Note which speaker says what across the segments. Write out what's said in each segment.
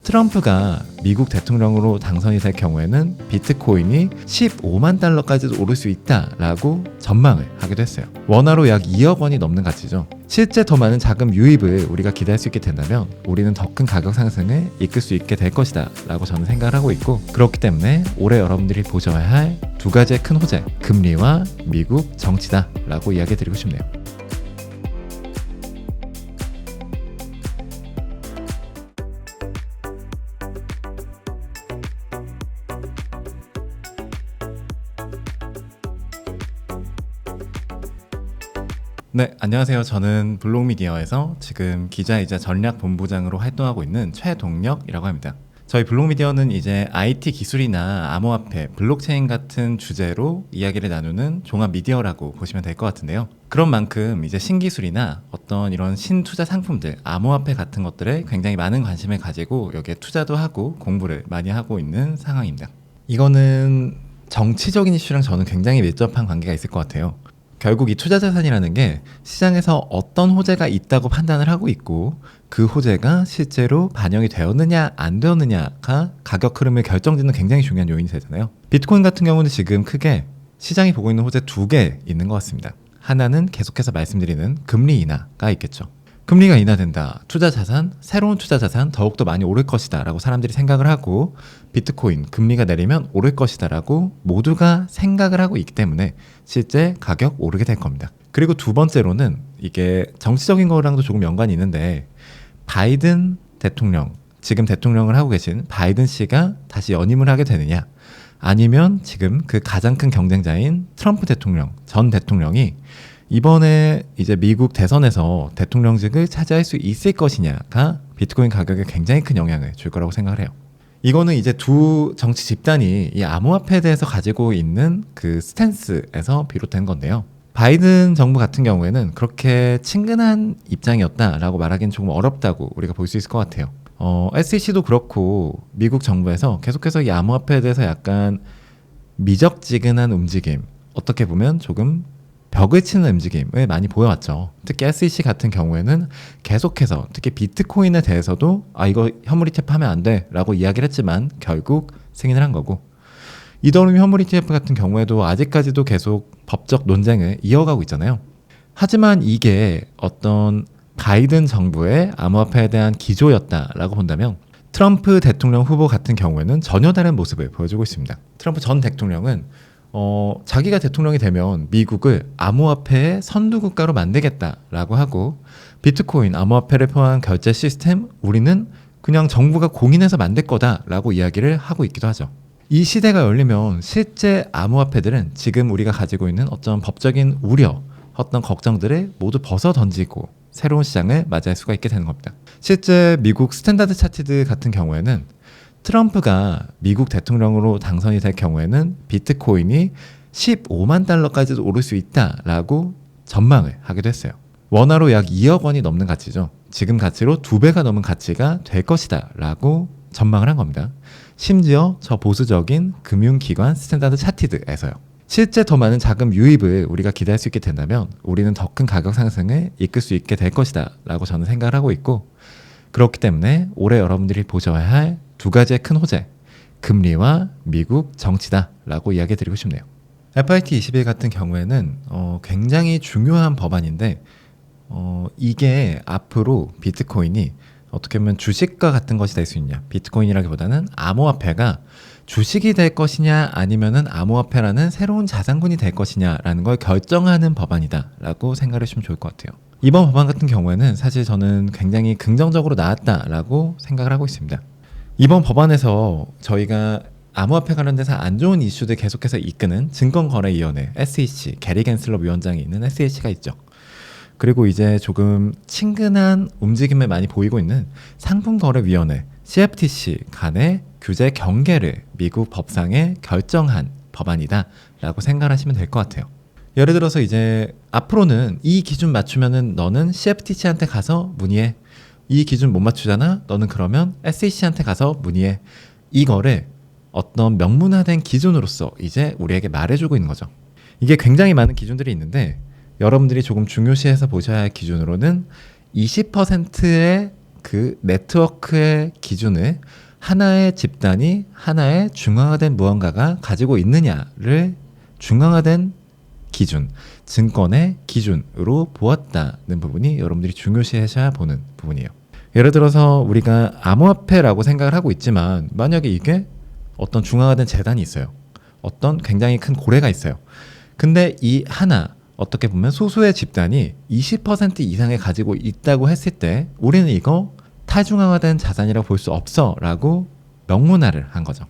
Speaker 1: 트럼프가 미국 대통령으로 당선이 될 경우에는 비트코인이 15만 달러까지도 오를 수 있다라고 전망을 하기도 했어요. 원화로 약 2억 원이 넘는 가치죠. 실제 더 많은 자금 유입을 우리가 기대할 수 있게 된다면 우리는 더 큰 가격 상승을 이끌 수 있게 될 것이다 라고 저는 생각을 하고 있고, 그렇기 때문에 올해 여러분들이 보셔야 할 두 가지의 큰 호재, 금리와 미국 정치다 라고 이야기 드리고 싶네요. 네, 안녕하세요. 저는 블록미디어에서 지금 기자이자 전략본부장으로 활동하고 있는 최동혁이라고 합니다. 저희 블록미디어는 이제 IT 기술이나 암호화폐, 블록체인 같은 주제로 이야기를 나누는 종합 미디어라고 보시면 될 것 같은데요. 그런 만큼 이제 신기술이나 어떤 이런 신투자 상품들, 암호화폐 같은 것들에 굉장히 많은 관심을 가지고 여기에 투자도 하고 공부를 많이 하고 있는 상황입니다. 이거는 정치적인 이슈랑 저는 굉장히 밀접한 관계가 있을 것 같아요. 결국 이 투자 자산이라는 게 시장에서 어떤 호재가 있다고 판단을 하고 있고, 그 호재가 실제로 반영이 되었느냐 안 되었느냐가 가격 흐름을 결정짓는 굉장히 중요한 요인이 되잖아요. 비트코인 같은 경우는 지금 크게 시장이 보고 있는 호재 두 개 있는 것 같습니다. 하나는 계속해서 말씀드리는 금리 인하가 있겠죠. 금리가 인하된다, 투자 자산, 새로운 투자 자산 더욱더 많이 오를 것이다 라고 사람들이 생각을 하고, 비트코인 금리가 내리면 오를 것이다 라고 모두가 생각을 하고 있기 때문에 실제 가격 오르게 될 겁니다. 그리고 두 번째로는 이게 정치적인 거랑도 조금 연관이 있는데, 바이든 대통령, 지금 대통령을 하고 계신 바이든 씨가 다시 연임을 하게 되느냐, 아니면 지금 그 가장 큰 경쟁자인 트럼프 대통령, 전 대통령이 이번에 이제 미국 대선에서 대통령직을 차지할 수 있을 것이냐가 비트코인 가격에 굉장히 큰 영향을 줄 거라고 생각을 해요. 이거는 이제 두 정치 집단이 이 암호화폐에 대해서 가지고 있는 그 스탠스에서 비롯된 건데요. 바이든 정부 같은 경우에는 그렇게 친근한 입장이었다라고 말하기는 조금 어렵다고 우리가 볼 수 있을 것 같아요. SEC도 그렇고 미국 정부에서 계속해서 이 암호화폐에 대해서 약간 미적지근한 움직임, 어떻게 보면 조금 벽을 치는 움직임을 많이 보여왔죠. 특히 SEC 같은 경우에는 계속해서 특히 비트코인에 대해서도 이거 현물 ETF 하면 안 돼 라고 이야기를 했지만 결국 승인을 한 거고, 이더리움 현물 ETF 같은 경우에도 아직까지도 계속 법적 논쟁을 이어가고 있잖아요. 하지만 이게 어떤 바이든 정부의 암호화폐에 대한 기조였다라고 본다면 트럼프 대통령 후보 같은 경우에는 전혀 다른 모습을 보여주고 있습니다. 트럼프 전 대통령은 자기가 대통령이 되면 미국을 암호화폐의 선두국가로 만들겠다라고 하고, 비트코인 암호화폐를 포함한 결제 시스템 우리는 그냥 정부가 공인해서 만들 거다라고 이야기를 하고 있기도 하죠. 이 시대가 열리면 실제 암호화폐들은 지금 우리가 가지고 있는 어떤 법적인 우려, 어떤 걱정들을 모두 벗어 던지고 새로운 시장을 맞이할 수가 있게 되는 겁니다. 실제 미국 스탠다드 차티드 같은 경우에는 트럼프가 미국 대통령으로 당선이 될 경우에는 비트코인이 15만 달러까지도 오를 수 있다라고 전망을 하기도 했어요. 원화로 약 2억 원이 넘는 가치죠. 지금 가치로 2배가 넘은 가치가 될 것이다 라고 전망을 한 겁니다. 심지어 저 보수적인 금융기관 스탠다드 차티드에서요. 실제 더 많은 자금 유입을 우리가 기대할 수 있게 된다면 우리는 더 큰 가격 상승을 이끌 수 있게 될 것이다 라고 저는 생각을 하고 있고, 그렇기 때문에 올해 여러분들이 보셔야 할 두 가지의 큰 호재, 금리와 미국 정치다 라고 이야기 드리고 싶네요. FIT21 같은 경우에는 굉장히 중요한 법안인데, 이게 앞으로 비트코인이 어떻게 보면 주식과 같은 것이 될 수 있냐, 비트코인이라기보다는 암호화폐가 주식이 될 것이냐 아니면은 암호화폐라는 새로운 자산군이 될 것이냐라는 걸 결정하는 법안이다 라고 생각을 하시면 좋을 것 같아요. 이번 법안 같은 경우에는 사실 저는 굉장히 긍정적으로 나왔다라고 생각을 하고 있습니다. 이번 법안에서 저희가 암호화폐 관련돼서 안 좋은 이슈들 계속해서 이끄는 증권거래위원회 SEC, 게리 겐슬럽 위원장이 있는 SEC가 있죠. 그리고 이제 조금 친근한 움직임을 많이 보이고 있는 상품거래위원회 CFTC 간의 규제 경계를 미국 법상에 결정한 법안이다 라고 생각하시면 될 것 같아요. 예를 들어서 이제 앞으로는 이 기준 맞추면은 너는 CFTC한테 가서 문의해, 이 기준 못 맞추잖아? 너는 그러면 SEC한테 가서 문의해. 이거를 어떤 명문화된 기준으로서 이제 우리에게 말해주고 있는 거죠. 이게 굉장히 많은 기준들이 있는데 여러분들이 조금 중요시해서 보셔야 할 기준으로는 20%의 그 네트워크의 기준을 하나의 집단이 하나의 중앙화된 무언가가 가지고 있느냐를 중앙화된 기준, 증권의 기준으로 보았다는 부분이 여러분들이 중요시하셔야 보는 부분이에요. 예를 들어서 우리가 암호화폐라고 생각을 하고 있지만 만약에 이게 어떤 중앙화된 재단이 있어요. 어떤 굉장히 큰 고래가 있어요. 근데 이 하나 어떻게 보면 소수의 집단이 20% 이상을 가지고 있다고 했을 때 우리는 이거 탈중앙화된 자산이라고 볼 수 없어 라고 명문화를 한 거죠.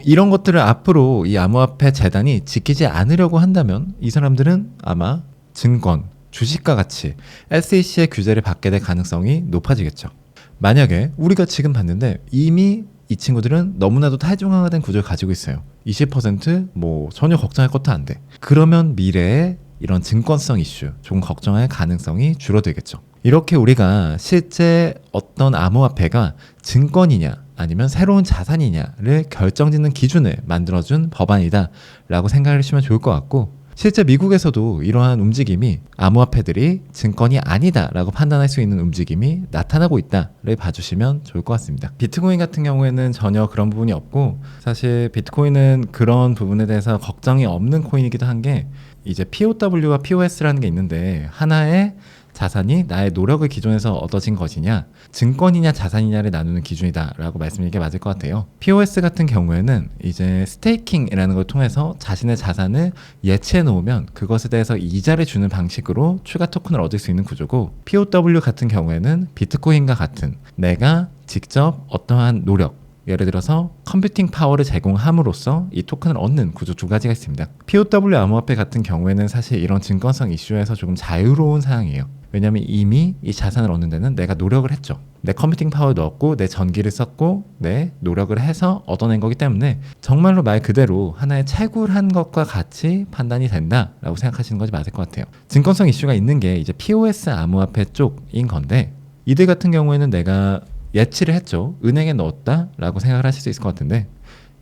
Speaker 1: 이런 것들을 앞으로 이 암호화폐 재단이 지키지 않으려고 한다면 이 사람들은 아마 증권, 주식과 같이 SEC의 규제를 받게 될 가능성이 높아지겠죠. 만약에 우리가 지금 봤는데 이미 이 친구들은 너무나도 탈중앙화된 구조를 가지고 있어요. 20% 전혀 걱정할 것도 안 돼. 그러면 미래에 이런 증권성 이슈 조금 걱정할 가능성이 줄어들겠죠. 이렇게 우리가 실제 어떤 암호화폐가 증권이냐 아니면 새로운 자산이냐를 결정짓는 기준을 만들어준 법안이다 라고 생각을 하시면 좋을 것 같고, 실제 미국에서도 이러한 움직임이 암호화폐들이 증권이 아니다 라고 판단할 수 있는 움직임이 나타나고 있다를 봐주시면 좋을 것 같습니다. 비트코인 같은 경우에는 전혀 그런 부분이 없고, 사실 비트코인은 그런 부분에 대해서 걱정이 없는 코인이기도 한 게 이제 POW와 POS라는 게 있는데, 하나의 자산이 나의 노력을 기준해서 얻어진 것이냐 증권이냐 자산이냐를 나누는 기준이다 라고 말씀드리는 게 맞을 것 같아요. POS 같은 경우에는 이제 스테이킹이라는 걸 통해서 자신의 자산을 예치해 놓으면 그것에 대해서 이자를 주는 방식으로 추가 토큰을 얻을 수 있는 구조고, POW 같은 경우에는 비트코인과 같은 내가 직접 어떠한 노력, 예를 들어서 컴퓨팅 파워를 제공함으로써 이 토큰을 얻는 구조 두 가지가 있습니다. POW 암호화폐 같은 경우에는 사실 이런 증권성 이슈에서 조금 자유로운 사항이에요. 왜냐하면 이미 이 자산을 얻는 데는 내가 노력을 했죠. 내 컴퓨팅 파워를 넣었고 내 전기를 썼고 내 노력을 해서 얻어낸 거기 때문에 정말로 말 그대로 하나의 채굴한 것과 같이 판단이 된다라고 생각하시는 것이 맞을 것 같아요. 증권성 이슈가 있는 게 이제 POS 암호화폐 쪽인 건데, 이들 같은 경우에는 내가 예치를 했죠. 은행에 넣었다라고 생각을 하실 수 있을 것 같은데,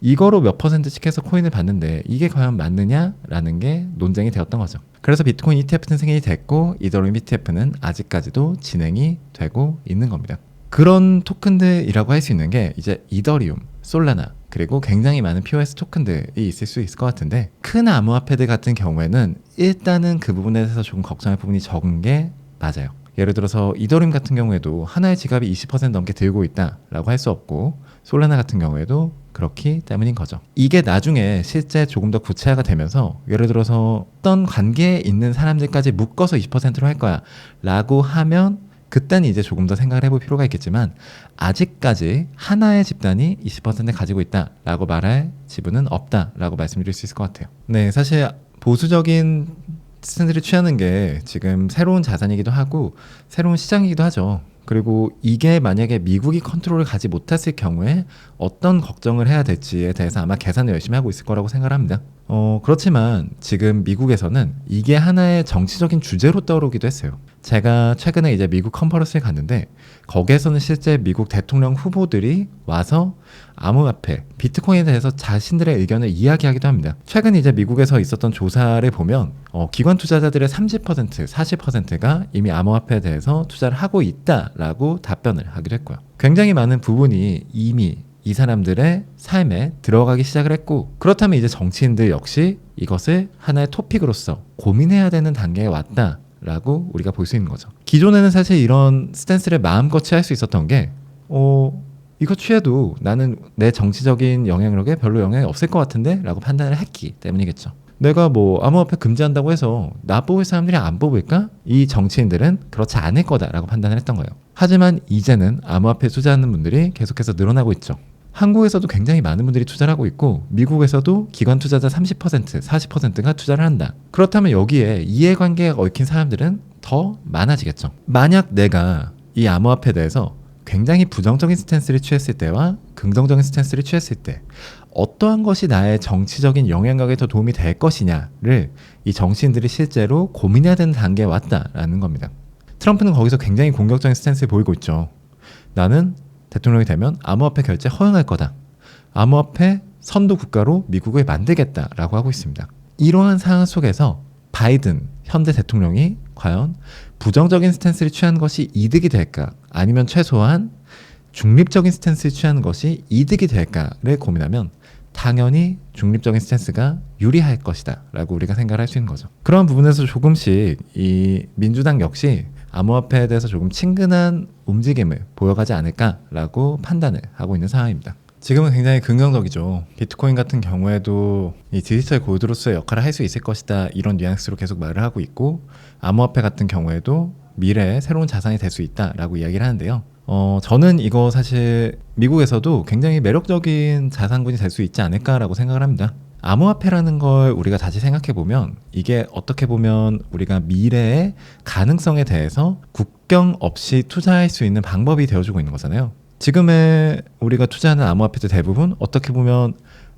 Speaker 1: 이거로 몇 %씩 해서 코인을 받는데 이게 과연 맞느냐라는 게 논쟁이 되었던 거죠. 그래서 비트코인 ETF는 승인이 됐고 이더리움 ETF는 아직까지도 진행이 되고 있는 겁니다. 그런 토큰들이라고 할 수 있는 게 이제 이더리움, 솔라나, 그리고 굉장히 많은 POS 토큰들이 있을 수 있을 것 같은데, 큰 암호화폐들 같은 경우에는 일단은 그 부분에 대해서 조금 걱정할 부분이 적은 게 맞아요. 예를 들어서 이더리움 같은 경우에도 하나의 지갑이 20% 넘게 들고 있다라고 할 수 없고, 솔라나 같은 경우에도 그렇기 때문인 거죠. 이게 나중에 실제 조금 더 구체화가 되면서 예를 들어서 어떤 관계에 있는 사람들까지 묶어서 20%로 할 거야 라고 하면 그때는 이제 조금 더 생각을 해볼 필요가 있겠지만, 아직까지 하나의 집단이 20% 가지고 있다라고 말할 지분은 없다라고 말씀드릴 수 있을 것 같아요. 네, 사실 보수적인 스탠스를 취하는 게 지금 새로운 자산이기도 하고 새로운 시장이기도 하죠. 그리고 이게 만약에 미국이 컨트롤을 가지 못했을 경우에 어떤 걱정을 해야 될지에 대해서 아마 계산을 열심히 하고 있을 거라고 생각을 합니다. 그렇지만 지금 미국에서는 이게 하나의 정치적인 주제로 떠오르기도 했어요. 제가 최근에 이제 미국 컨퍼런스에 갔는데 거기에서는 실제 미국 대통령 후보들이 와서 암호화폐, 비트코인에 대해서 자신들의 의견을 이야기하기도 합니다. 최근 이제 미국에서 있었던 조사를 보면 기관 투자자들의 30%, 40%가 이미 암호화폐에 대해서 투자를 하고 있다라고 답변을 하기도 했고요. 굉장히 많은 부분이 이미 이 사람들의 삶에 들어가기 시작을 했고, 그렇다면 이제 정치인들 역시 이것을 하나의 토픽으로서 고민해야 되는 단계에 왔다라고 우리가 볼 수 있는 거죠. 기존에는 사실 이런 스탠스를 마음껏 취할 수 있었던 게 이거 취해도 나는 내 정치적인 영향력에 별로 영향이 없을 것 같은데 라고 판단을 했기 때문이겠죠. 내가 암호화폐 금지한다고 해서 나 뽑을 사람들이 안 뽑을까? 이 정치인들은 그렇지 않을 거다라고 판단을 했던 거예요. 하지만 이제는 암호화폐 투자하는 분들이 계속해서 늘어나고 있죠. 한국에서도 굉장히 많은 분들이 투자를 하고 있고 미국에서도 기관 투자자 30%, 40%가 투자를 한다. 그렇다면 여기에 이해관계가 얽힌 사람들은 더 많아지겠죠. 만약 내가 이 암호화폐에 대해서 굉장히 부정적인 스탠스를 취했을 때와 긍정적인 스탠스를 취했을 때 어떠한 것이 나의 정치적인 영향력에 더 도움이 될 것이냐를 이 정치인들이 실제로 고민해야 되는 단계에 왔다라는 겁니다. 트럼프는 거기서 굉장히 공격적인 스탠스를 보이고 있죠. 나는 대통령이 되면 암호화폐 결제 허용할 거다. 암호화폐 선도 국가로 미국을 만들겠다라고 하고 있습니다. 이러한 상황 속에서 바이든 현재 대통령이 과연 부정적인 스탠스를 취하는 것이 이득이 될까? 아니면 최소한 중립적인 스탠스를 취하는 것이 이득이 될까를 고민하면 당연히 중립적인 스탠스가 유리할 것이다 라고 우리가 생각을 할 수 있는 거죠. 그런 부분에서 조금씩 이 민주당 역시 암호화폐에 대해서 조금 친근한 움직임을 보여가지 않을까라고 판단을 하고 있는 상황입니다. 지금은 굉장히 긍정적이죠. 비트코인 같은 경우에도 이 디지털 골드로서의 역할을 할 수 있을 것이다 이런 뉘앙스로 계속 말을 하고 있고, 암호화폐 같은 경우에도 미래의 새로운 자산이 될 수 있다라고 이야기를 하는데요. 저는 이거 사실 미국에서도 굉장히 매력적인 자산군이 될 수 있지 않을까라고 생각을 합니다. 암호화폐라는 걸 우리가 다시 생각해보면 이게 어떻게 보면 우리가 미래의 가능성에 대해서 국경 없이 투자할 수 있는 방법이 되어주고 있는 거잖아요. 지금의 우리가 투자하는 암호화폐들 대부분 어떻게 보면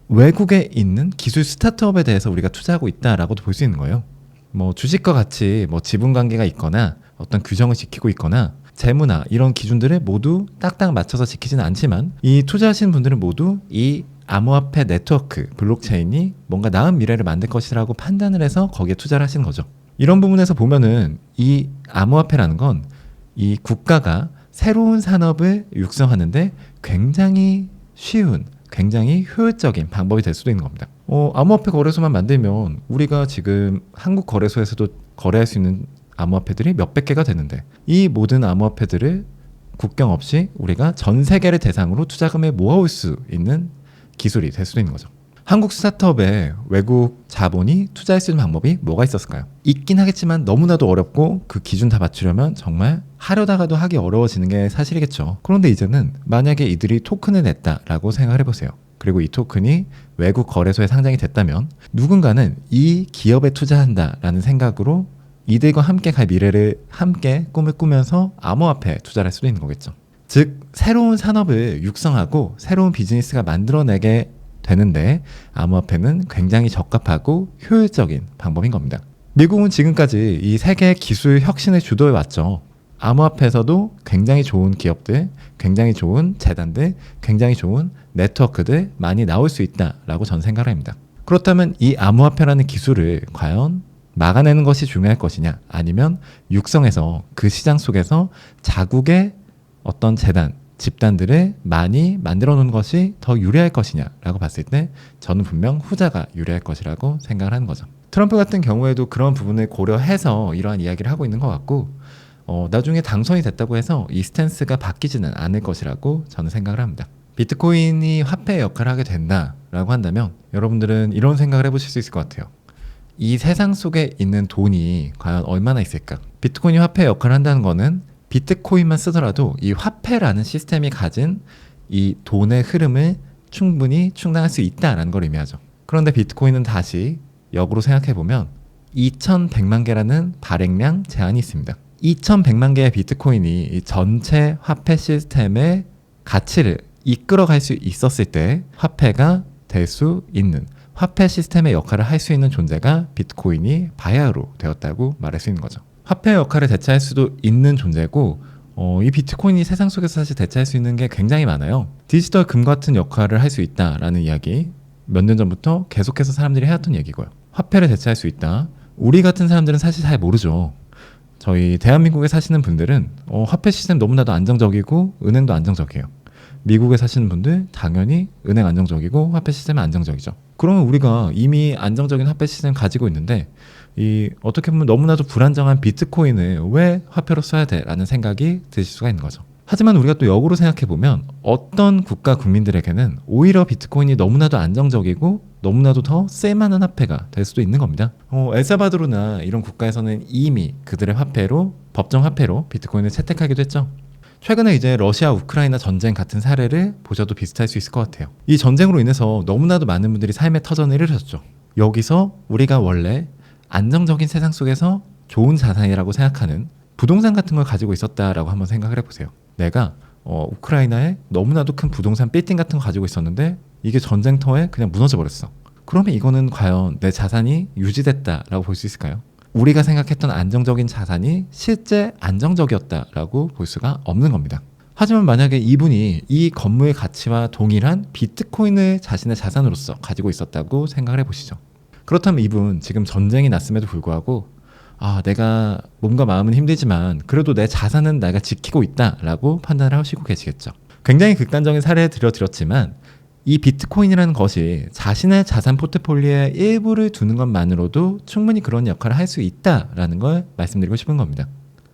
Speaker 1: 외국에 있는 기술 스타트업에 대해서 우리가 투자하고 있다라고도 볼 수 있는 거예요. 뭐 주식과 같이 뭐 지분 관계가 있거나 어떤 규정을 지키고 있거나 재무나 이런 기준들을 모두 딱딱 맞춰서 지키지는 않지만 이 투자하시는 분들은 모두 이 암호화폐 네트워크, 블록체인이 뭔가 나은 미래를 만들 것이라고 판단을 해서 거기에 투자를 하시는 거죠. 이런 부분에서 보면은 이 암호화폐라는 건 이 국가가 새로운 산업을 육성하는데 굉장히 쉬운, 굉장히 효율적인 방법이 될 수도 있는 겁니다. 암호화폐 거래소만 만들면 우리가 지금 한국 거래소에서도 거래할 수 있는 암호화폐들이 몇백 개가 되는데 이 모든 암호화폐들을 국경 없이 우리가 전 세계를 대상으로 투자금을 모아올 수 있는 기술이 될 수도 있는 거죠. 한국 스타트업에 외국 자본이 투자할 수 있는 방법이 뭐가 있었을까요? 있긴 하겠지만 너무나도 어렵고 그 기준 다 맞추려면 정말 하려다가도 하기 어려워지는 게 사실이겠죠. 그런데 이제는 만약에 이들이 토큰을 냈다라고 생각을 해보세요. 그리고 이 토큰이 외국 거래소에 상장이 됐다면 누군가는 이 기업에 투자한다라는 생각으로 이들과 함께 갈 미래를 함께 꿈을 꾸면서 암호화폐에 투자를 할 수도 있는 거겠죠. 즉 새로운 산업을 육성하고 새로운 비즈니스가 만들어내게 되는데 암호화폐는 굉장히 적합하고 효율적인 방법인 겁니다. 미국은 지금까지 이 세계 기술 혁신을 주도해 왔죠. 암호화폐에서도 굉장히 좋은 기업들, 굉장히 좋은 재단들, 굉장히 좋은 네트워크들 많이 나올 수 있다라고 저는 생각을 합니다. 그렇다면 이 암호화폐라는 기술을 과연 막아내는 것이 중요할 것이냐, 아니면 육성해서 그 시장 속에서 자국의 어떤 재단, 집단들을 많이 만들어 놓는 것이 더 유리할 것이냐라고 봤을 때 저는 분명 후자가 유리할 것이라고 생각을 하는 거죠. 트럼프 같은 경우에도 그런 부분을 고려해서 이러한 이야기를 하고 있는 것 같고, 나중에 당선이 됐다고 해서 이 스탠스가 바뀌지는 않을 것이라고 저는 생각을 합니다. 비트코인이 화폐의 역할을 하게 된다라고 한다면 여러분들은 이런 생각을 해보실 수 있을 것 같아요. 이 세상 속에 있는 돈이 과연 얼마나 있을까? 비트코인이 화폐의 역할을 한다는 거는 비트코인만 쓰더라도 이 화폐라는 시스템이 가진 이 돈의 흐름을 충분히 충당할 수 있다는 걸 의미하죠. 그런데 비트코인은 다시 역으로 생각해보면 2100만 개라는 발행량 제한이 있습니다. 2100만 개의 비트코인이 이 전체 화폐 시스템의 가치를 이끌어갈 수 있었을 때 화폐가 될 수 있는, 화폐 시스템의 역할을 할 수 있는 존재가 비트코인이 바야흐로 되었다고 말할 수 있는 거죠. 화폐의 역할을 대체할 수도 있는 존재고, 이 비트코인이 세상 속에서 사실 대체할 수 있는 게 굉장히 많아요. 디지털 금 같은 역할을 할 수 있다라는 이야기, 몇 년 전부터 계속해서 사람들이 해왔던 얘기고요. 화폐를 대체할 수 있다. 우리 같은 사람들은 사실 잘 모르죠. 저희 대한민국에 사시는 분들은 화폐 시스템 너무나도 안정적이고 은행도 안정적이에요. 미국에 사시는 분들 당연히 은행 안정적이고 화폐 시스템은 안정적이죠. 그러면 우리가 이미 안정적인 화폐 시스템 가지고 있는데 이 어떻게 보면 너무나도 불안정한 비트코인을 왜 화폐로 써야 돼? 라는 생각이 드실 수가 있는 거죠. 하지만 우리가 또 역으로 생각해보면 어떤 국가 국민들에게는 오히려 비트코인이 너무나도 안정적이고 너무나도 더 쓸만한 화폐가 될 수도 있는 겁니다. 엘사바도르나 이런 국가에서는 이미 그들의 화폐로, 법정 화폐로 비트코인을 채택하기도 했죠. 최근에 이제 러시아 우크라이나 전쟁 같은 사례를 보셔도 비슷할 수 있을 것 같아요. 이 전쟁으로 인해서 너무나도 많은 분들이 삶의 터전을 잃으셨죠. 여기서 우리가 원래 안정적인 세상 속에서 좋은 자산이라고 생각하는 부동산 같은 걸 가지고 있었다라고 한번 생각을 해보세요. 내가 우크라이나에 너무나도 큰 부동산 빌딩 같은 거 가지고 있었는데 이게 전쟁터에 그냥 무너져 버렸어. 그러면 이거는 과연 내 자산이 유지됐다라고 볼 수 있을까요? 우리가 생각했던 안정적인 자산이 실제 안정적이었다라고 볼 수가 없는 겁니다. 하지만 만약에 이분이 이 건물의 가치와 동일한 비트코인을 자신의 자산으로서 가지고 있었다고 생각을 해보시죠. 그렇다면 이분 지금 전쟁이 났음에도 불구하고 내가 몸과 마음은 힘들지만 그래도 내 자산은 내가 지키고 있다라고 판단을 하시고 계시겠죠. 굉장히 극단적인 사례를 들어드렸지만 이 비트코인이라는 것이 자신의 자산 포트폴리오의 일부를 두는 것만으로도 충분히 그런 역할을 할 수 있다라는 걸 말씀드리고 싶은 겁니다.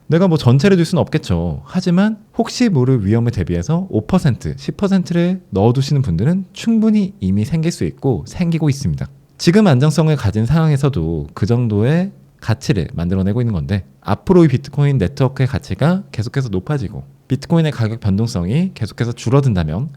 Speaker 1: 내가 뭐 전체를 둘 수는 없겠죠. 하지만 혹시 모를 위험을 대비해서 5%, 10%를 넣어두시는 분들은 충분히 이미 생길 수 있고 생기고 있습니다. 지금 안정성을 가진 상황에서도 그 정도의 가치를 만들어내고 있는 건데 앞으로 이 비트코인 네트워크의 가치가 계속해서 높아지고 비트코인의 가격 변동성이 계속해서 줄어든다면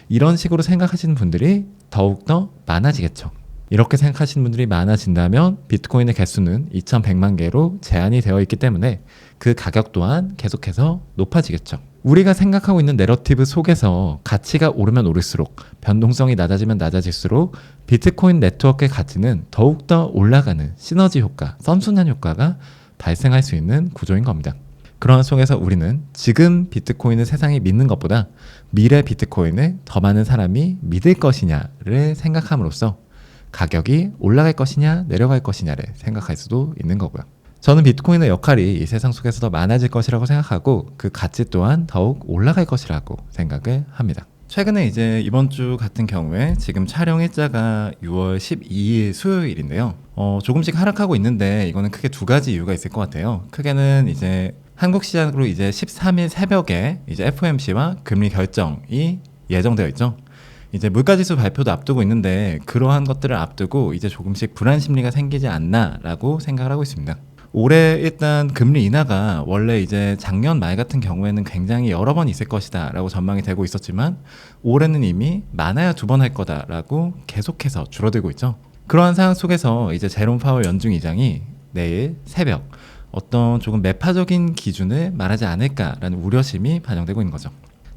Speaker 1: 이런 식으로 생각하시는 분들이 더욱더 많아지겠죠. 이렇게 생각하시는 분들이 많아진다면 비트코인의 개수는 2100만 개로 제한이 되어 있기 때문에 그 가격 또한 계속해서 높아지겠죠. 우리가 생각하고 있는 내러티브 속에서 가치가 오르면 오를수록 변동성이 낮아지면 낮아질수록 비트코인 네트워크의 가치는 더욱더 올라가는 시너지 효과, 선순환 효과가 발생할 수 있는 구조인 겁니다. 그러한 속에서 우리는 지금 비트코인을 세상이 믿는 것보다 미래 비트코인을 더 많은 사람이 믿을 것이냐를 생각함으로써 가격이 올라갈 것이냐 내려갈 것이냐를 생각할 수도 있는 거고요. 저는 비트코인의 역할이 이 세상 속에서 더 많아질 것이라고 생각하고 그 가치 또한 더욱 올라갈 것이라고 생각을 합니다. 최근에 이제 이번 주 같은 경우에 지금 촬영 일자가 6월 12일 수요일인데요. 조금씩 하락하고 있는데 이거는 크게 두 가지 이유가 있을 것 같아요. 크게는 이제 한국 시장으로 이제 13일 새벽에 이제 FOMC와 금리 결정이 예정되어 있죠. 이제 물가지수 발표도 앞두고 있는데 그러한 것들을 앞두고 이제 조금씩 불안 심리가 생기지 않나라고 생각을 하고 있습니다. 올해 일단 금리 인하가 원래 이제 작년 말 같은 경우에는 굉장히 여러 번 있을 것이다 라고 전망이 되고 있었지만 올해는 이미 많아야 2번 할 거다라고 계속해서 줄어들고 있죠. 그러한 상황 속에서 이제 제롬 파월 연준 의장이 내일 새벽 어떤 조금 매파적인 기준을 말하지 않을까라는 우려심이 반영되고 있는 거죠.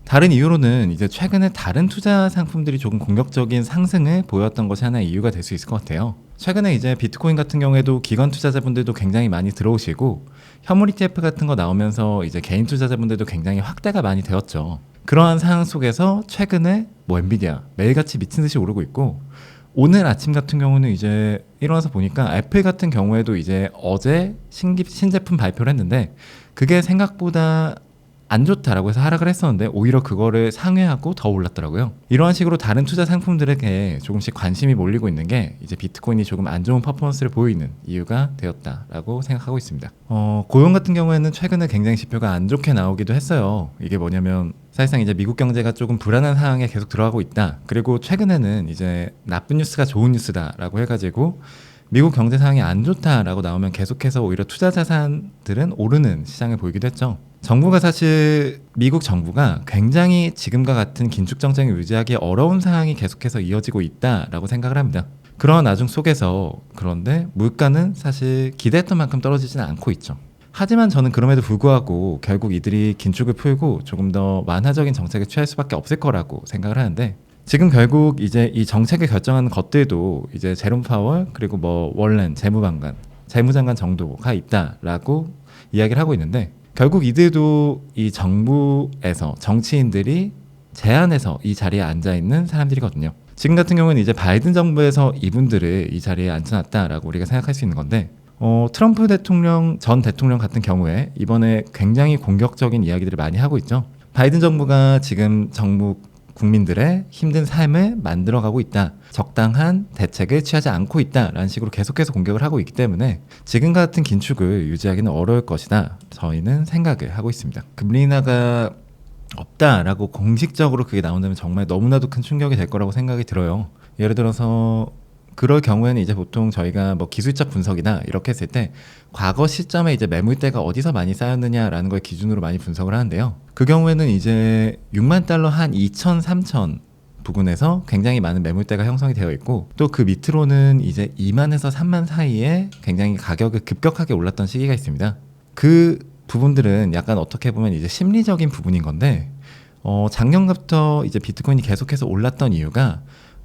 Speaker 1: 다른 이유로는 이제 최근에 다른 투자 상품들이 조금 공격적인 상승을 보였던 것이 하나의 이유가 될 수 있을 것 같아요. 최근에 이제 비트코인 같은 경우에도 기관 투자자분들도 굉장히 많이 들어오시고 현물 ETF 같은 거 나오면서 이제 개인 투자자분들도 굉장히 확대가 많이 되었죠. 그러한 상황 속에서 최근에 엔비디아 매일같이 미친 듯이 오르고 있고 오늘 아침 같은 경우는 이제 일어나서 보니까 애플 같은 경우에도 이제 어제 신제품 발표를 했는데 그게 생각보다 안 좋다라고 해서 하락을 했었는데 오히려 그거를 상회하고 더 올랐더라고요. 이러한 식으로 다른 투자 상품들에게 조금씩 관심이 몰리고 있는 게 이제 비트코인이 조금 안 좋은 퍼포먼스를 보이는 이유가 되었다라고 생각하고 있습니다. 고용 같은 경우에는 최근에 굉장히 지표가 안 좋게 나오기도 했어요. 이게 뭐냐면 사실상 이제 미국 경제가 조금 불안한 상황에 계속 들어가고 있다. 그리고 최근에는 이제 나쁜 뉴스가 좋은 뉴스다라고 해가지고 미국 경제 상황이 안 좋다라고 나오면 계속해서 오히려 투자 자산들은 오르는 시장을 보이기도 했죠. 정부가 사실 미국 정부가 굉장히 지금과 같은 긴축 정책을 유지하기 어려운 상황이 계속해서 이어지고 있다라고 생각을 합니다. 그러한 나중 속에서 그런데 물가는 사실 기대했던 만큼 떨어지지는 않고 있죠. 하지만 저는 그럼에도 불구하고 결국 이들이 긴축을 풀고 조금 더 완화적인 정책을 취할 수밖에 없을 거라고 생각을 하는데 지금 결국 이제 이 정책을 결정하는 것들도 이제 제롬 파월 그리고 월렌 재무장관 정도가 있다라고 이야기를 하고 있는데 결국 이들도 이 정부에서 정치인들이 제안해서 이 자리에 앉아 있는 사람들이거든요. 지금 같은 경우는 이제 바이든 정부에서 이분들을 이 자리에 앉혀놨다라고 우리가 생각할 수 있는 건데 트럼프 전 대통령 같은 경우에 이번에 굉장히 공격적인 이야기들을 많이 하고 있죠. 바이든 정부가 지금 국민들의 힘든 삶을 만들어가고 있다. 적당한 대책을 취하지 않고 있다라는 식으로 계속해서 공격을 하고 있기 때문에 지금 같은 긴축을 유지하기는 어려울 것이다. 저희는 생각을 하고 있습니다. 금리 인하가 없다라고 공식적으로 그게 나온다면 정말 너무나도 큰 충격이 될 거라고 생각이 들어요. 예를 들어서 그럴 경우에는 이제 보통 저희가 기술적 분석이나 이렇게 했을 때 과거 시점에 이제 매물대가 어디서 많이 쌓였느냐라는 걸 기준으로 많이 분석을 하는데요. 그 경우에는 이제 6만 달러 한 2천, 3천 부근에서 굉장히 많은 매물대가 형성이 되어 있고 또 그 밑으로는 이제 2만에서 3만 사이에 굉장히 가격이 급격하게 올랐던 시기가 있습니다. 그 부분들은 약간 어떻게 보면 이제 심리적인 부분인 건데 작년부터 이제 비트코인이 계속해서 올랐던 이유가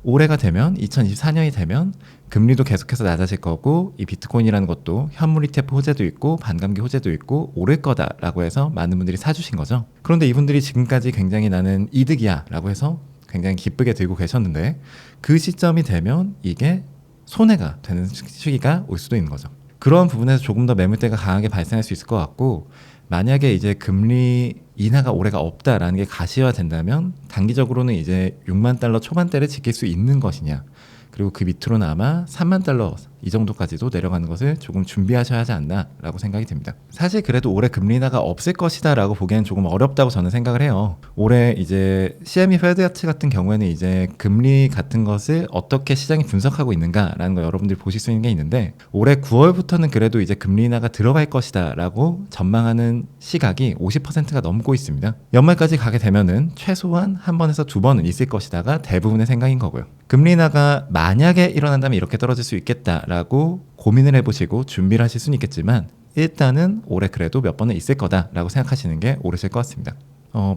Speaker 1: 올해가 되면 2024년이 되면 금리도 계속해서 낮아질 거고 이 비트코인이라는 것도 현물 ETF 호재도 있고 반감기 호재도 있고 오를 거다라고 해서 많은 분들이 사주신 거죠. 그런데 이분들이 지금까지 굉장히 나는 이득이야 라고 해서 굉장히 기쁘게 들고 계셨는데 그 시점이 되면 이게 손해가 되는 시기가 올 수도 있는 거죠. 그런 부분에서 조금 더 매물대가 강하게 발생할 수 있을 것 같고, 만약에 이제 금리 인하가 올해가 없다라는 게 가시화된다면 단기적으로는 이제 6만 달러 초반대를 지킬 수 있는 것이냐, 그리고 그 밑으로는 아마 3만 달러 이 정도까지도 내려가는 것을 조금 준비하셔야 하지 않나라고 생각이 듭니다. 사실 그래도 올해 금리 인하가 없을 것이다라고 보기에는 조금 어렵다고 저는 생각을 해요. 올해 이제 CME 페드와치 같은 경우에는 이제 금리 같은 것을 어떻게 시장이 분석하고 있는가라는 거 여러분들이 보실 수 있는 게 있는데, 올해 9월부터는 그래도 이제 금리 인하가 들어갈 것이다라고 전망하는 시각이 50%가 넘고 있습니다. 연말까지 가게 되면은 최소한 한 번에서 두 번은 있을 것이다가 대부분의 생각인 거고요. 금리 인하가 만약에 일어난다면 이렇게 떨어질 수 있겠다라고 고민을 해보시고 준비를 하실 수는 있겠지만, 일단은 올해 그래도 몇 번은 있을 거다라고 생각하시는 게 옳으실 것 같습니다.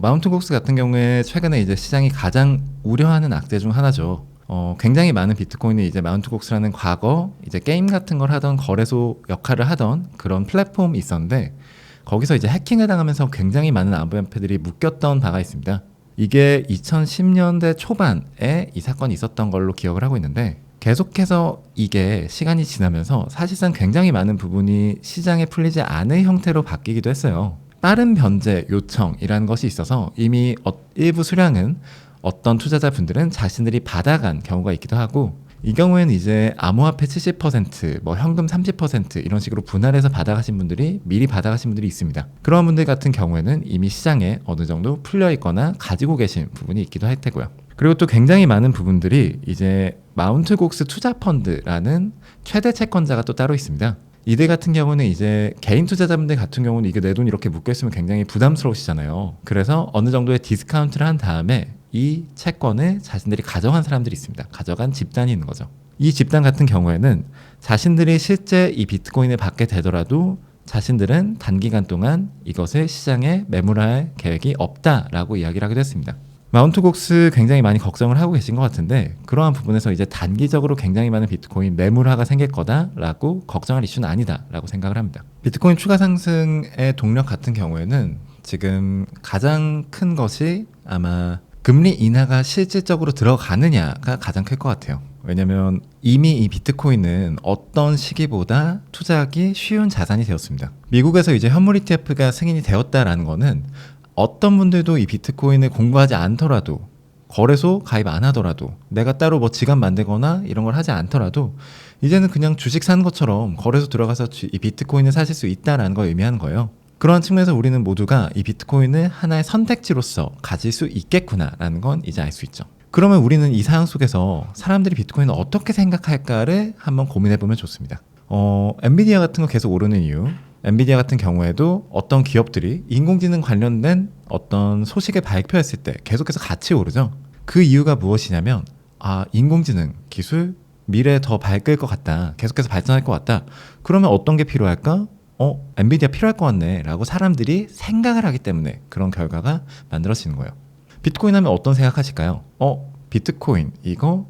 Speaker 1: 마운트 곡스 같은 경우에 최근에 이제 시장이 가장 우려하는 악재 중 하나죠. 굉장히 많은 비트코인이 이제 마운트 곡스라는 과거 이제 게임 같은 걸 하던 거래소 역할을 하던 그런 플랫폼이 있었는데, 거기서 이제 해킹을 당하면서 굉장히 많은 암호화폐들이 묶였던 바가 있습니다. 이게 2010년대 초반에 이 사건이 있었던 걸로 기억을 하고 있는데, 계속해서 이게 시간이 지나면서 사실상 굉장히 많은 부분이 시장에 풀리지 않은 형태로 바뀌기도 했어요. 빠른 변제 요청이라는 것이 있어서 이미 일부 수량은 어떤 투자자분들은 자신들이 받아간 경우가 있기도 하고, 이 경우에는 이제 암호화폐 70%, 뭐 현금 30% 이런 식으로 분할해서 받아가신 분들이 미리 받아가신 분들이 있습니다. 그런 분들 같은 경우에는 이미 시장에 어느 정도 풀려 있거나 가지고 계신 부분이 있기도 할 테고요. 그리고 또 굉장히 많은 부분들이 이제 마운트 곡스 투자 펀드라는 최대 채권자가 또 따로 있습니다. 이들 같은 경우는 이제 개인 투자자분들 같은 경우는 이게 내 돈 이렇게 묶여있으면 굉장히 부담스러우시잖아요. 그래서 어느 정도의 디스카운트를 한 다음에 이 채권을 자신들이 가져간 사람들이 있습니다. 가져간 집단이 있는 거죠. 이 집단 같은 경우에는 자신들이 실제 이 비트코인을 받게 되더라도 자신들은 단기간 동안 이것을 시장에 매물할 계획이 없다라고 이야기를 하기도 했습니다. 마운트 곡스 굉장히 많이 걱정을 하고 계신 것 같은데, 그러한 부분에서 이제 단기적으로 굉장히 많은 비트코인 매물화가 생길 거다라고 걱정할 이슈는 아니다라고 생각을 합니다. 비트코인 추가 상승의 동력 같은 경우에는 지금 가장 큰 것이 아마 금리 인하가 실질적으로 들어가느냐가 가장 클 것 같아요. 왜냐면 이미 이 비트코인은 어떤 시기보다 투자하기 쉬운 자산이 되었습니다. 미국에서 이제 현물 ETF가 승인이 되었다라는 거는 어떤 분들도 이 비트코인을 공부하지 않더라도, 거래소 가입 안 하더라도, 내가 따로 뭐 지갑 만들거나 이런 걸 하지 않더라도 이제는 그냥 주식 사는 것처럼 거래소 들어가서 이 비트코인을 사실 수 있다라는 걸 의미하는 거예요. 그런 측면에서 우리는 모두가 이 비트코인을 하나의 선택지로서 가질 수 있겠구나라는 건 이제 알 수 있죠. 그러면 우리는 이 상황 속에서 사람들이 비트코인을 어떻게 생각할까를 한번 고민해보면 좋습니다. 엔비디아 같은 거 계속 오르는 이유, 엔비디아 같은 경우에도 어떤 기업들이 인공지능 관련된 어떤 소식을 발표했을 때 계속해서 같이 오르죠. 그 이유가 무엇이냐면, 인공지능 기술 미래에 더 밝을 것 같다, 계속해서 발전할 것 같다. 그러면 어떤 게 필요할까? 엔비디아 필요할 것 같네 라고 사람들이 생각을 하기 때문에 그런 결과가 만들어지는 거예요. 비트코인 하면 어떤 생각하실까요? 비트코인 이거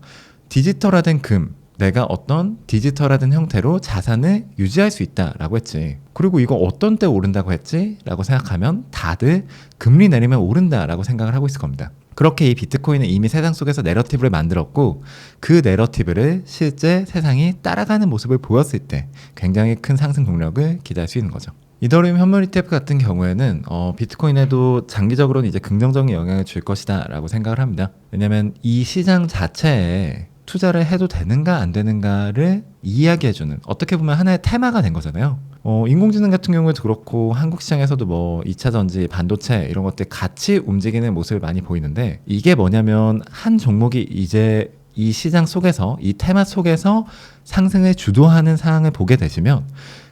Speaker 1: 디지털화된 금, 내가 어떤 디지털화된 형태로 자산을 유지할 수 있다라고 했지. 그리고 이거 어떤 때 오른다고 했지? 라고 생각하면 다들 금리 내리면 오른다라고 생각을 하고 있을 겁니다. 그렇게 이 비트코인은 이미 세상 속에서 내러티브를 만들었고, 그 내러티브를 실제 세상이 따라가는 모습을 보였을 때 굉장히 큰 상승 동력을 기대할 수 있는 거죠. 이더리움 현물 ETF 같은 경우에는 비트코인에도 장기적으로는 이제 긍정적인 영향을 줄 것이다 라고 생각을 합니다. 왜냐면 이 시장 자체에 투자를 해도 되는가 안 되는가를 이야기해주는, 어떻게 보면 하나의 테마가 된 거잖아요. 인공지능 같은 경우에도 그렇고 한국 시장에서도 뭐 2차 전지, 반도체 이런 것들 같이 움직이는 모습을 많이 보이는데, 이게 뭐냐면 한 종목이 이제 이 시장 속에서, 이 테마 속에서 상승을 주도하는 상황을 보게 되시면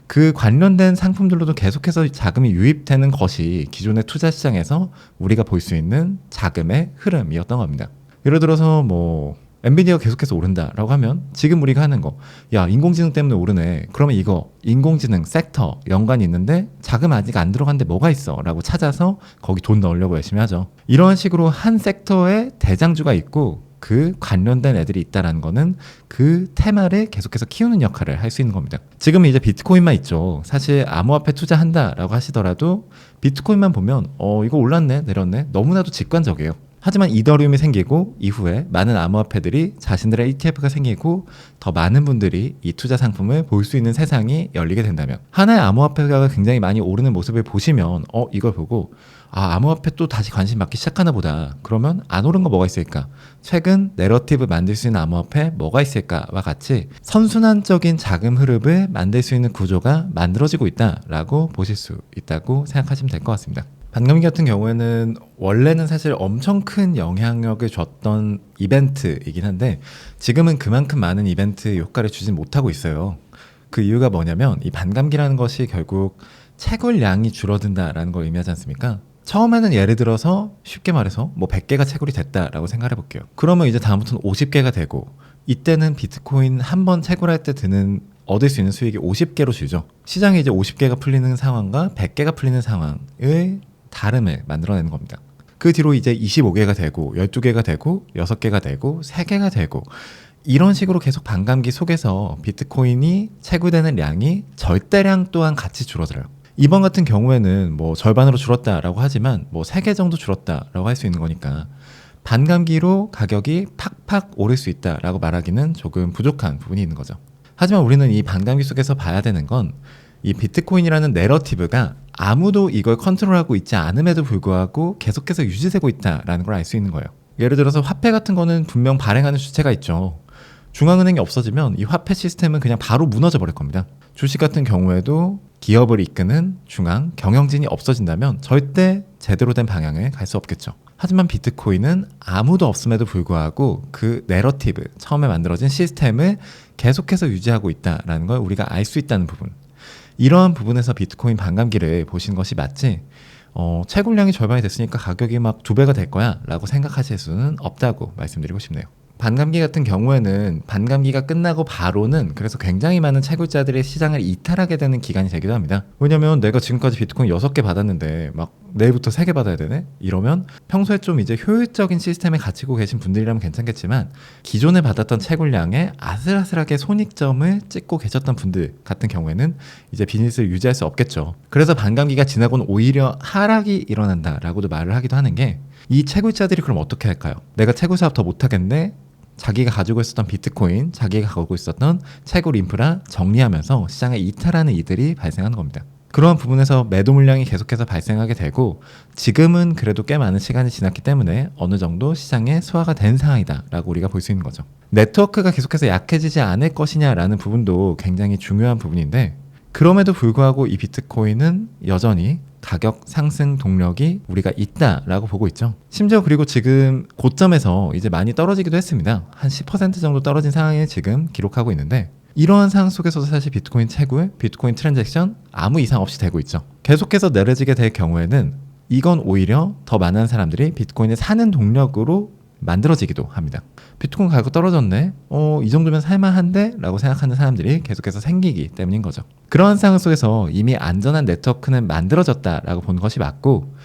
Speaker 1: 그 관련된 상품들로도 계속해서 자금이 유입되는 것이 기존의 투자 시장에서 우리가 볼 수 있는 자금의 흐름이었던 겁니다. 예를 들어서 뭐 엔비디아가 계속해서 오른다라고 하면 지금 우리가 하는 거, 야 인공지능 때문에 오르네, 그러면 이거 인공지능 섹터 연관이 있는데 자금 아직 안 들어갔는데 뭐가 있어 라고 찾아서 거기 돈 넣으려고 열심히 하죠. 이런 식으로 한 섹터에 대장주가 있고 그 관련된 애들이 있다라는 거는 그 테마를 계속해서 키우는 역할을 할 수 있는 겁니다. 지금 이제 비트코인만 있죠. 사실 암호화폐 투자한다라고 하시더라도 비트코인만 보면 이거 올랐네 내렸네 너무나도 직관적이에요. 하지만 이더리움이 생기고 이후에 많은 암호화폐들이 자신들의 ETF가 생기고 더 많은 분들이 이 투자 상품을 볼 수 있는 세상이 열리게 된다면, 하나의 암호화폐가 굉장히 많이 오르는 모습을 보시면 이걸 보고 암호화폐 또 다시 관심 받기 시작하나 보다. 그러면 안 오른 거 뭐가 있을까? 최근 내러티브 만들 수 있는 암호화폐 뭐가 있을까와 같이 선순환적인 자금 흐름을 만들 수 있는 구조가 만들어지고 있다라고 보실 수 있다고 생각하시면 될 것 같습니다. 반감기 같은 경우에는 원래는 사실 엄청 큰 영향력을 줬던 이벤트이긴 한데 지금은 그만큼 많은 이벤트 효과를 주진 못하고 있어요. 그 이유가 뭐냐면 이 반감기라는 것이 결국 채굴량이 줄어든다라는 걸 의미하지 않습니까? 처음에는 예를 들어서 쉽게 말해서 100개가 채굴이 됐다라고 생각해 볼게요. 그러면 이제 다음부터는 50개가 되고, 이때는 비트코인 한 번 채굴할 때 얻을 수 있는 수익이 50개로 줄죠. 시장에 이제 50개가 풀리는 상황과 100개가 풀리는 상황의 다름을 만들어내는 겁니다. 그 뒤로 이제 25개가 되고 12개가 되고 6개가 되고 3개가 되고, 이런 식으로 계속 반감기 속에서 비트코인이 채굴되는 량이 절대량 또한 같이 줄어들어요. 이번 같은 경우에는 절반으로 줄었다라고 하지만 3개 정도 줄었다라고 할 수 있는 거니까 반감기로 가격이 팍팍 오를 수 있다라고 말하기는 조금 부족한 부분이 있는 거죠. 하지만 우리는 이 반감기 속에서 봐야 되는 건 이 비트코인이라는 내러티브가 아무도 이걸 컨트롤하고 있지 않음에도 불구하고 계속해서 유지되고 있다라는 걸 알 수 있는 거예요. 예를 들어서 화폐 같은 거는 분명 발행하는 주체가 있죠. 중앙은행이 없어지면 이 화폐 시스템은 그냥 바로 무너져 버릴 겁니다. 주식 같은 경우에도 기업을 이끄는 중앙 경영진이 없어진다면 절대 제대로 된 방향에 갈 수 없겠죠. 하지만 비트코인은 아무도 없음에도 불구하고 그 내러티브, 처음에 만들어진 시스템을 계속해서 유지하고 있다는 걸 우리가 알 수 있다는 부분, 이러한 부분에서 비트코인 반감기를 보시는 것이 맞지, 채굴량이 절반이 됐으니까 가격이 막 2배가 될 거야 라고 생각하실 수는 없다고 말씀드리고 싶네요. 반감기 같은 경우에는 반감기가 끝나고 바로는 그래서 굉장히 많은 채굴자들이 시장을 이탈하게 되는 기간이 되기도 합니다. 왜냐면 내가 지금까지 비트코인 6개 받았는데 막 내일부터 3개 받아야 되네? 이러면 평소에 좀 이제 효율적인 시스템에 갇히고 계신 분들이라면 괜찮겠지만 기존에 받았던 채굴량에 아슬아슬하게 손익점을 찍고 계셨던 분들 같은 경우에는 이제 비즈니스를 유지할 수 없겠죠. 그래서 반감기가 지나고는 오히려 하락이 일어난다라고도 말을 하기도 하는 게, 이 채굴자들이 그럼 어떻게 할까요? 내가 채굴 사업 더 못하겠네? 자기가 가지고 있었던 비트코인, 자기가 가지고 있었던 채굴 인프라 정리하면서 시장에 이탈하는 이들이 발생하는 겁니다. 그러한 부분에서 매도 물량이 계속해서 발생하게 되고, 지금은 그래도 꽤 많은 시간이 지났기 때문에 어느 정도 시장에 소화가 된 상황이다 라고 우리가 볼 수 있는 거죠. 네트워크가 계속해서 약해지지 않을 것이냐라는 부분도 굉장히 중요한 부분인데, 그럼에도 불구하고 이 비트코인은 여전히 가격 상승 동력이 우리가 있다라고 보고 있죠. 심지어 그리고 지금 고점에서 이제 많이 떨어지기도 했습니다. 한 10% 정도 떨어진 상황을 지금 기록하고 있는데, 이러한 상황 속에서도 사실 비트코인 채굴, 비트코인 트랜잭션 아무 이상 없이 되고 있죠. 계속해서 내려지게 될 경우에는 이건 오히려 더 많은 사람들이 비트코인을 사는 동력으로 만들어지기도 합니다. 비트코인 가격 떨어졌네? 이 정도면 살만한데? 라고 생각하는 사람들이 계속해서 생기기 때문인 거죠. 그러한 상황 속에서 이미 안전한 네트워크는 만들어졌다라고 보는 것이 맞고,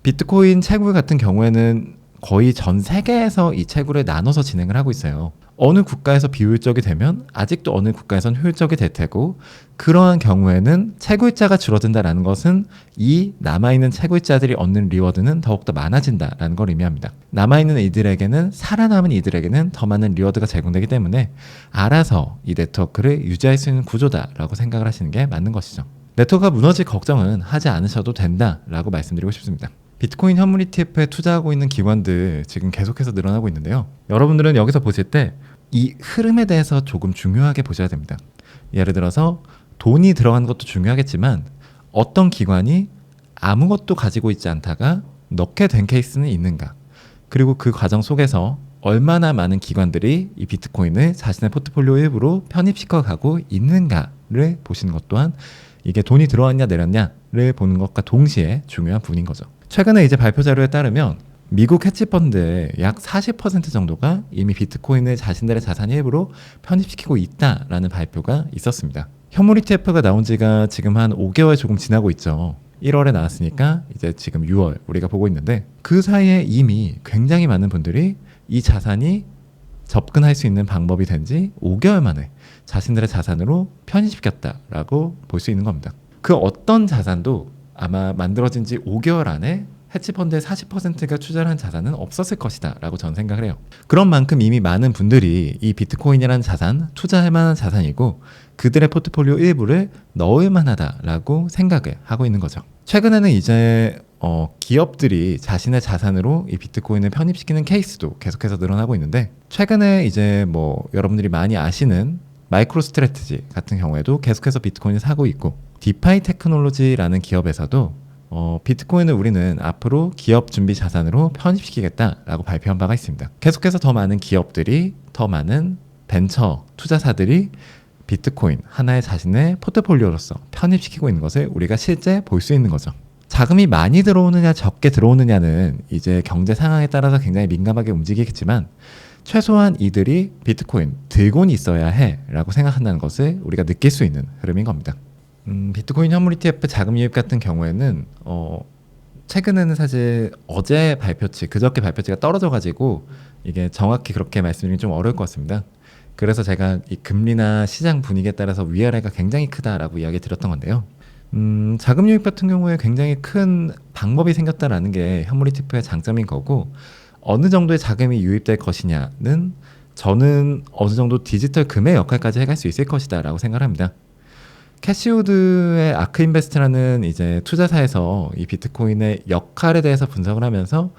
Speaker 1: 비트코인 채굴 같은 경우에는 거의 전 세계에서 이 채굴을 나눠서 진행을 하고 있어요. 어느 국가에서 비효율적이 되면 아직도 어느 국가에선 효율적이 될 테고, 그러한 경우에는 채굴자가 줄어든다는 것은 이 남아있는 채굴자들이 얻는 리워드는 더욱더 많아진다는 걸 의미합니다. 남아있는 이들에게는, 살아남은 이들에게는 더 많은 리워드가 제공되기 때문에 알아서 이 네트워크를 유지할 수 있는 구조다라고 생각을 하시는 게 맞는 것이죠. 네트워크가 무너질 걱정은 하지 않으셔도 된다라고 말씀드리고 싶습니다. 비트코인 현물 ETF에 투자하고 있는 기관들 지금 계속해서 늘어나고 있는데요. 여러분들은 여기서 보실 때 이 흐름에 대해서 조금 중요하게 보셔야 됩니다. 예를 들어서 돈이 들어가는 것도 중요하겠지만 어떤 기관이 아무것도 가지고 있지 않다가 넣게 된 케이스는 있는가, 그리고 그 과정 속에서 얼마나 많은 기관들이 이 비트코인을 자신의 포트폴리오 일부로 편입시켜 가고 있는가를 보시는 것 또한 이게 돈이 들어왔냐 내렸냐를 보는 것과 동시에 중요한 부분인 거죠. 최근에 이제 발표 자료에 따르면 미국 헤지펀드의 약 40% 정도가 이미 비트코인을 자신들의 자산 일부로 편입시키고 있다라는 발표가 있었습니다. 현물 ETF가 나온 지가 지금 한 5개월 조금 지나고 있죠. 1월에 나왔으니까 이제 지금 6월 우리가 보고 있는데, 그 사이에 이미 굉장히 많은 분들이 이 자산이 접근할 수 있는 방법이 된 지 5개월 만에 자신들의 자산으로 편입시켰다라고 볼 수 있는 겁니다. 그 어떤 자산도 아마 만들어진 지 5개월 안에 헤지펀드의 40%가 투자를 한 자산은 없었을 것이다 라고 저는 생각을 해요. 그런 만큼 이미 많은 분들이 이 비트코인이라는 자산, 투자할 만한 자산이고 그들의 포트폴리오 일부를 넣을 만하다라고 생각을 하고 있는 거죠. 최근에는 이제 기업들이 자신의 자산으로 이 비트코인을 편입시키는 케이스도 계속해서 늘어나고 있는데, 최근에 이제 여러분들이 많이 아시는 마이크로 스트래티지 같은 경우에도 계속해서 비트코인을 사고 있고, 디파이 테크놀로지라는 기업에서도 비트코인을 우리는 앞으로 기업 준비 자산으로 편입시키겠다라고 발표한 바가 있습니다. 계속해서 더 많은 기업들이, 더 많은 벤처 투자사들이 비트코인 하나의 자신의 포트폴리오로서 편입시키고 있는 것을 우리가 실제 볼 수 있는 거죠. 자금이 많이 들어오느냐 적게 들어오느냐는 이제 경제 상황에 따라서 굉장히 민감하게 움직이겠지만, 최소한 이들이 비트코인 들고는 있어야 해 라고 생각한다는 것을 우리가 느낄 수 있는 흐름인 겁니다. 비트코인 현물 ETF 자금 유입 같은 경우에는 최근에는 사실 어제 발표치, 그저께 발표치가 떨어져가지고 이게 정확히 그렇게 말씀드리기 좀 어려울 것 같습니다. 그래서 제가 이 금리나 시장 분위기에 따라서 위아래가 굉장히 크다라고 이야기 드렸던 건데요. 자금 유입 같은 경우에 굉장히 큰 방법이 생겼다라는 게 현물 ETF의 장점인 거고, 어느 정도의 자금이 유입될 것이냐는 저는 어느 정도 디지털 금의 역할까지 해갈 수 있을 것이다 라고 생각합니다. 캐시우드의 아크인베스트라는 이제 투자사에서 이 비트코인의 역할에 대해서 분석을 하면서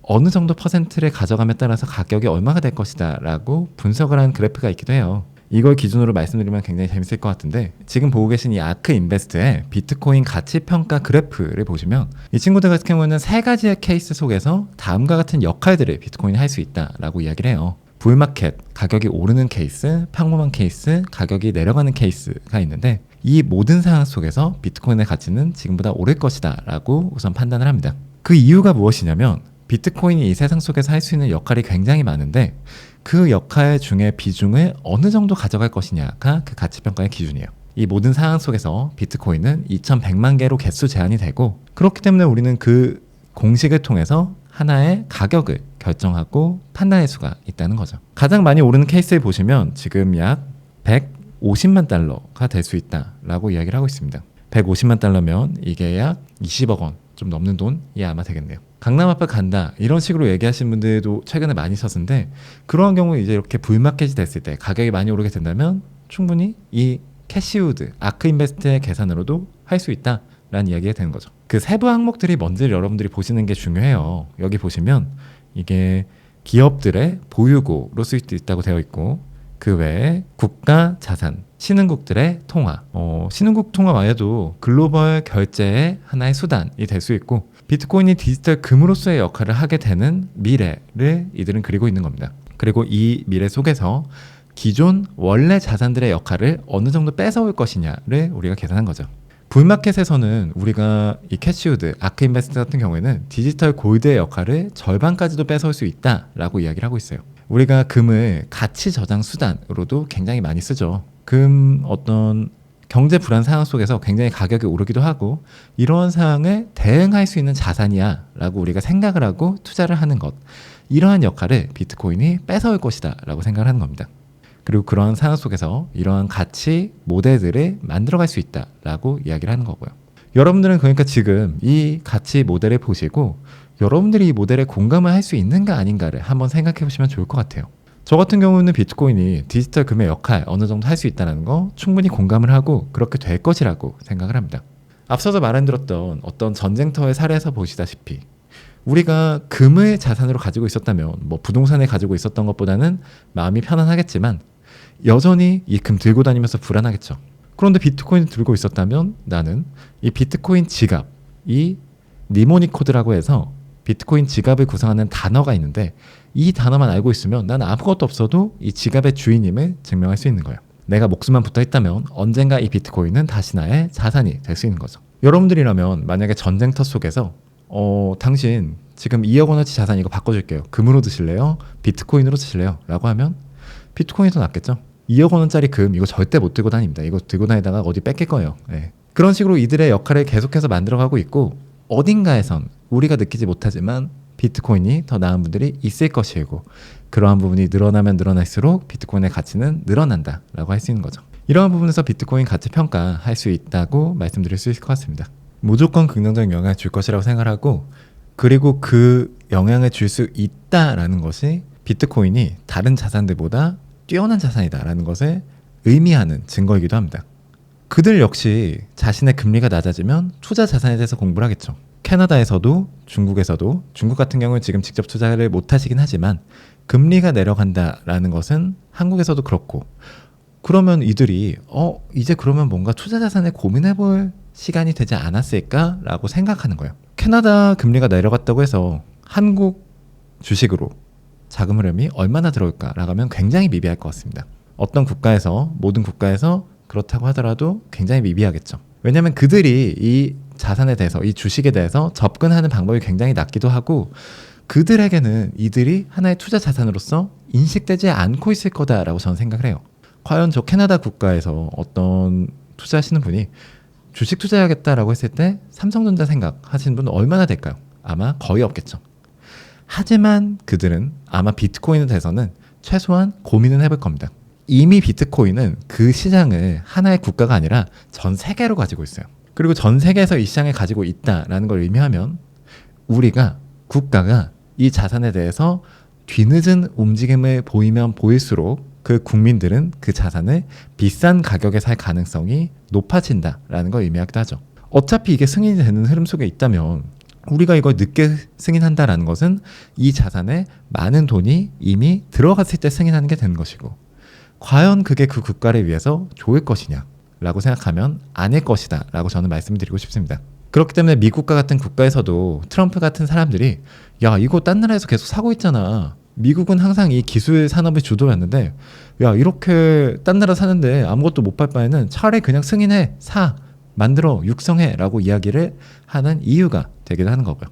Speaker 1: 어느 정도 퍼센트를 가져감에 따라서 가격이 얼마가 될 것이다 라고 분석을 한 그래프가 있기도 해요. 이걸 기준으로 말씀드리면 굉장히 재밌을 것 같은데, 지금 보고 계신 이 아크인베스트의 비트코인 가치평가 그래프를 보시면 이 친구들 같은 경우는 세 가지의 케이스 속에서 다음과 같은 역할들을 비트코인이 할 수 있다라고 이야기를 해요. 불마켓, 가격이 오르는 케이스, 평범한 케이스, 가격이 내려가는 케이스가 있는데, 이 모든 상황 속에서 비트코인의 가치는 지금보다 오를 것이다 라고 우선 판단을 합니다. 그 이유가 무엇이냐면, 비트코인이 이 세상 속에서 할 수 있는 역할이 굉장히 많은데 그 역할 중에 비중을 어느 정도 가져갈 것이냐가 그 가치평가의 기준이에요. 이 모든 상황 속에서 비트코인은 2100만 개로 개수 제한이 되고, 그렇기 때문에 우리는 그 공식을 통해서 하나의 가격을 결정하고 판단할 수가 있다는 거죠. 가장 많이 오르는 케이스를 보시면 지금 약 150만 달러가 될 수 있다라고 이야기를 하고 있습니다. 150만 달러면 이게 약 20억 원 좀 넘는 돈이 아마 되겠네요. 강남 아파트 간다 이런 식으로 얘기하시는 분들도 최근에 많이 있었는데, 그러한 경우에 이제 이렇게 불마켓이 됐을 때 가격이 많이 오르게 된다면 충분히 이 캐시우드, 아크인베스트의 계산으로도 할 수 있다라는 이야기가 되는 거죠. 그 세부 항목들이 뭔지를 여러분들이 보시는 게 중요해요. 여기 보시면 이게 기업들의 보유고로 쓸 수 있다고 되어 있고, 그 외에 국가 자산, 신흥국들의 통화, 신흥국 통화 말에도 글로벌 결제의 하나의 수단이 될 수 있고, 비트코인이 디지털 금으로서의 역할을 하게 되는 미래를 이들은 그리고 있는 겁니다. 그리고 이 미래 속에서 기존 원래 자산들의 역할을 어느 정도 뺏어올 것이냐를 우리가 계산한 거죠. 불마켓에서는 우리가 이 캐시우드, 아크인베스트 같은 경우에는 디지털 골드의 역할을 절반까지도 뺏어올 수 있다라고 이야기를 하고 있어요. 우리가 금을 가치 저장 수단으로도 굉장히 많이 쓰죠. 금 어떤 경제 불안 상황 속에서 굉장히 가격이 오르기도 하고, 이러한 상황에 대응할 수 있는 자산이야 라고 우리가 생각을 하고 투자를 하는 것, 이러한 역할을 비트코인이 뺏어올 것이다 라고 생각을 하는 겁니다. 그리고 그러한 상황 속에서 이러한 가치 모델들을 만들어갈 수 있다라고 이야기를 하는 거고요. 여러분들은 그러니까 지금 이 가치 모델을 보시고 여러분들이 이 모델에 공감을 할 수 있는가 아닌가를 한번 생각해 보시면 좋을 것 같아요. 저 같은 경우는 비트코인이 디지털 금의 역할 어느 정도 할 수 있다는 거 충분히 공감을 하고 그렇게 될 것이라고 생각을 합니다. 앞서서 말해드렸던 어떤 전쟁터의 사례에서 보시다시피 우리가 금을 자산으로 가지고 있었다면 부동산을 가지고 있었던 것보다는 마음이 편안하겠지만 여전히 이 금 들고 다니면서 불안하겠죠. 그런데 비트코인을 들고 있었다면 나는 이 비트코인 지갑, 이 니모니코드라고 해서 비트코인 지갑을 구성하는 단어가 있는데 이 단어만 알고 있으면 나는 아무것도 없어도 이 지갑의 주인임을 증명할 수 있는 거예요. 내가 목숨만 붙어 있다면 언젠가 이 비트코인은 다시 나의 자산이 될 수 있는 거죠. 여러분들이라면 만약에 전쟁터 속에서 당신 지금 2억 원어치 자산 이거 바꿔줄게요. 금으로 드실래요? 비트코인으로 드실래요? 라고 하면 비트코인이 더 낫겠죠. 2억 원짜리 금 이거 절대 못 들고 다닙니다. 이거 들고 다니다가 어디 뺏길 거예요. 네. 그런 식으로 이들의 역할을 계속해서 만들어가고 있고 어딘가에선 우리가 느끼지 못하지만 비트코인이 더 나은 분들이 있을 것이고 그러한 부분이 늘어나면 늘어날수록 비트코인의 가치는 늘어난다라고 할 수 있는 거죠. 이러한 부분에서 비트코인 가치 평가할 수 있다고 말씀드릴 수 있을 것 같습니다. 무조건 긍정적인 영향을 줄 것이라고 생각하고 그리고 그 영향을 줄 수 있다라는 것이 비트코인이 다른 자산들보다 뛰어난 자산이다라는 것을 의미하는 증거이기도 합니다. 그들 역시 자신의 금리가 낮아지면 투자 자산에 대해서 공부를 하겠죠. 캐나다에서도 중국에서도, 중국 같은 경우는 지금 직접 투자를 못 하시긴 하지만 금리가 내려간다라는 것은 한국에서도 그렇고, 그러면 이들이 이제 그러면 뭔가 투자 자산에 고민해 볼 시간이 되지 않았을까라고 생각하는 거예요. 캐나다 금리가 내려갔다고 해서 한국 주식으로 자금 흐름이 얼마나 들어올까라고 하면 굉장히 미비할 것 같습니다. 어떤 국가에서, 모든 국가에서 그렇다고 하더라도 굉장히 미비하겠죠. 왜냐하면 그들이 이 자산에 대해서, 이 주식에 대해서 접근하는 방법이 굉장히 낮기도 하고, 그들에게는 이들이 하나의 투자 자산으로서 인식되지 않고 있을 거다라고 저는 생각을 해요. 과연 저 캐나다 국가에서 어떤 투자하시는 분이 주식 투자해야겠다라고 했을 때 삼성전자 생각하시는 분은 얼마나 될까요? 아마 거의 없겠죠. 하지만 그들은 아마 비트코인에 대해서는 최소한 고민은 해볼 겁니다. 이미 비트코인은 그 시장을 하나의 국가가 아니라 전 세계로 가지고 있어요. 그리고 전 세계에서 이 시장을 가지고 있다라는 걸 의미하면 우리가, 국가가 이 자산에 대해서 뒤늦은 움직임을 보이면 보일수록 그 국민들은 그 자산을 비싼 가격에 살 가능성이 높아진다라는 걸 의미하기도 하죠. 어차피 이게 승인이 되는 흐름 속에 있다면 우리가 이걸 늦게 승인한다라는 것은 이 자산에 많은 돈이 이미 들어갔을 때 승인하는 게 되는 것이고, 과연 그게 그 국가를 위해서 좋을 것이냐 라고 생각하면 아닐 것이다 라고 저는 말씀드리고 싶습니다. 그렇기 때문에 미국과 같은 국가에서도 트럼프 같은 사람들이 야, 이거 딴 나라에서 계속 사고 있잖아, 미국은 항상 이 기술 산업의 주도였는데 야, 이렇게 딴 나라 사는데 아무것도 못 팔 바에는 차라리 그냥 승인해, 사, 만들어, 육성해 라고 이야기를 하는 이유가 되기도 하는 거고요.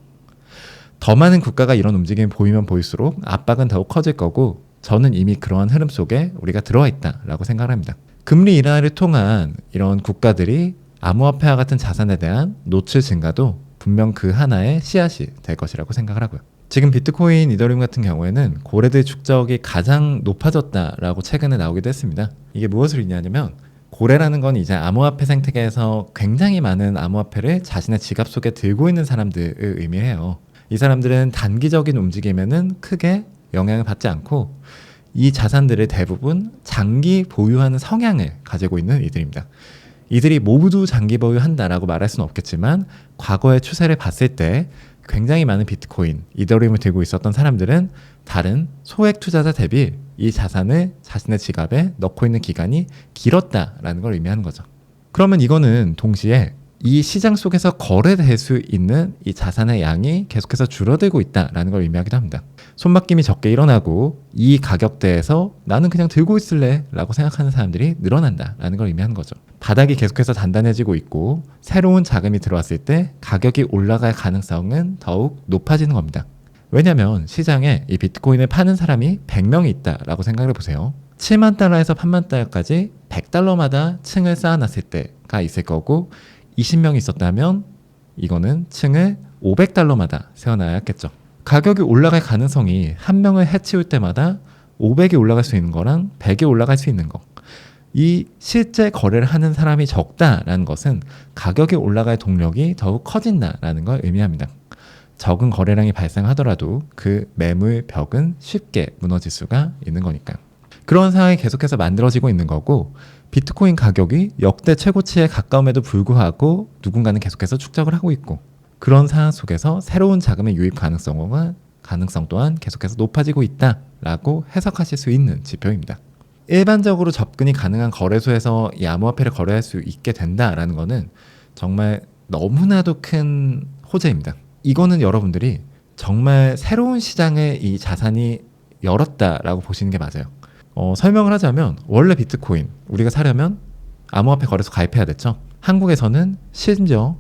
Speaker 1: 더 많은 국가가 이런 움직임이 보이면 보일수록 압박은 더욱 커질 거고, 저는 이미 그러한 흐름 속에 우리가 들어와 있다라고 생각합니다. 금리 인하를 통한 이런 국가들이 암호화폐와 같은 자산에 대한 노출 증가도 분명 그 하나의 씨앗이 될 것이라고 생각을 하고요. 지금 비트코인, 이더리움 같은 경우에는 고래들 축적이 가장 높아졌다라고 최근에 나오기도 했습니다. 이게 무엇을 의미하냐면, 고래라는 건 이제 암호화폐 생태계에서 굉장히 많은 암호화폐를 자신의 지갑 속에 들고 있는 사람들을 의미해요. 이 사람들은 단기적인 움직임에는 크게 영향을 받지 않고 이 자산들을 대부분 장기 보유하는 성향을 가지고 있는 이들입니다. 이들이 모두 장기 보유한다라고 말할 수는 없겠지만 과거의 추세를 봤을 때 굉장히 많은 비트코인, 이더리움을 들고 있었던 사람들은 다른 소액 투자자 대비 이 자산을 자신의 지갑에 넣고 있는 기간이 길었다라는 걸 의미하는 거죠. 그러면 이거는 동시에 이 시장 속에서 거래될 수 있는 이 자산의 양이 계속해서 줄어들고 있다라는 걸 의미하기도 합니다. 손바뀜이 적게 일어나고 이 가격대에서 나는 그냥 들고 있을래 라고 생각하는 사람들이 늘어난다라는 걸 의미하는 거죠. 바닥이 계속해서 단단해지고 있고 새로운 자금이 들어왔을 때 가격이 올라갈 가능성은 더욱 높아지는 겁니다. 왜냐하면 시장에 이 비트코인을 파는 사람이 100명이 있다라고 생각을 해보세요. 7만 달러에서 8만 달러까지 100달러마다 층을 쌓아놨을 때가 있을 거고, 20명이 있었다면 이거는 층을 500달러마다 세워놔야겠죠. 가격이 올라갈 가능성이 한 명을 해치울 때마다 500이 올라갈 수 있는 거랑 100이 올라갈 수 있는 거, 이 실제 거래를 하는 사람이 적다라는 것은 가격이 올라갈 동력이 더욱 커진다라는 걸 의미합니다. 적은 거래량이 발생하더라도 그 매물 벽은 쉽게 무너질 수가 있는 거니까요. 그런 상황이 계속해서 만들어지고 있는 거고, 비트코인 가격이 역대 최고치에 가까움에도 불구하고 누군가는 계속해서 축적을 하고 있고, 그런 상황 속에서 새로운 자금의 유입 가능성 또한 계속해서 높아지고 있다라고 해석하실 수 있는 지표입니다. 일반적으로 접근이 가능한 거래소에서 이 암호화폐를 거래할 수 있게 된다라는 거는 정말 너무나도 큰 호재입니다. 이거는 여러분들이 정말 새로운 시장에 이 자산이 열었다라고 보시는 게 맞아요. 설명을 하자면, 원래 비트코인 우리가 사려면 암호화폐 거래소 가입해야 됐죠. 한국에서는 심지어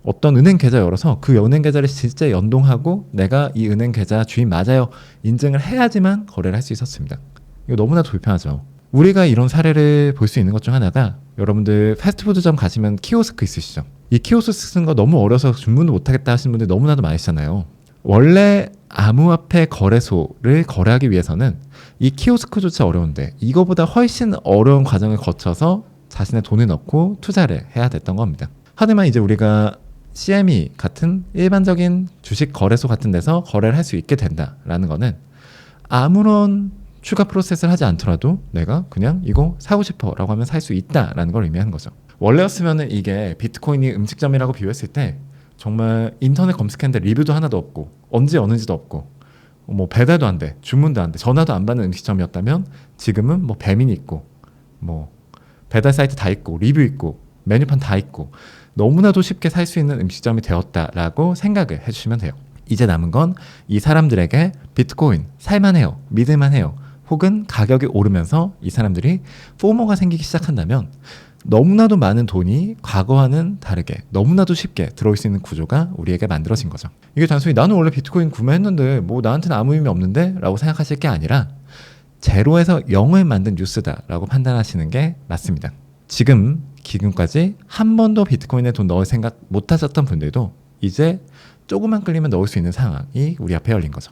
Speaker 1: 어떤 은행 계좌 열어서 그 은행 계좌를 실제 연동하고 내가 이 은행 계좌 주인 맞아요 인증을 해야지만 거래를 할 수 있었습니다. 이거 너무나도 불편하죠. 우리가 이런 사례를 볼 수 있는 것 중 하나가, 여러분들 패스트푸드점 가시면 키오스크 있으시죠? 이 키오스크 쓰는 거 너무 어려서 주문도 못하겠다 하시는 분들 너무나도 많으시잖아요. 원래 암호화폐 거래소를 거래하기 위해서는 이 키오스크조차 어려운데 이거보다 훨씬 어려운 과정을 거쳐서 자신의 돈을 넣고 투자를 해야 됐던 겁니다. 하지만 이제 우리가 CME 같은 일반적인 주식 거래소 같은 데서 거래를 할 수 있게 된다라는 거는 아무런 추가 프로세스를 하지 않더라도 내가 그냥 이거 사고 싶어 라고 하면 살 수 있다라는 걸 의미하는 거죠. 원래였으면 이게 비트코인이 음식점이라고 비유했을 때 정말 인터넷 검색했는데 리뷰도 하나도 없고 언제 어느지도 없고 뭐 배달도 안 돼, 주문도 안 돼, 전화도 안 받는 음식점이었다면 지금은 뭐 배민이 있고 뭐 배달 사이트 다 있고 리뷰 있고 메뉴판 다 있고 너무나도 쉽게 살 수 있는 음식점이 되었다라고 생각을 해주시면 돼요. 이제 남은 건 이 사람들에게 비트코인 살만해요, 믿을만해요, 혹은 가격이 오르면서 이 사람들이 포모가 생기기 시작한다면 너무나도 많은 돈이 과거와는 다르게 너무나도 쉽게 들어올 수 있는 구조가 우리에게 만들어진 거죠. 이게 단순히 나는 원래 비트코인 구매했는데 뭐 나한테는 아무 의미 없는데 라고 생각하실 게 아니라 제로에서 0을 만든 뉴스다 라고 판단하시는 게 맞습니다. 지금까지 한 번도 비트코인에 돈 넣을 생각 못 하셨던 분들도 이제 조금만 끌리면 넣을 수 있는 상황이 우리 앞에 열린 거죠.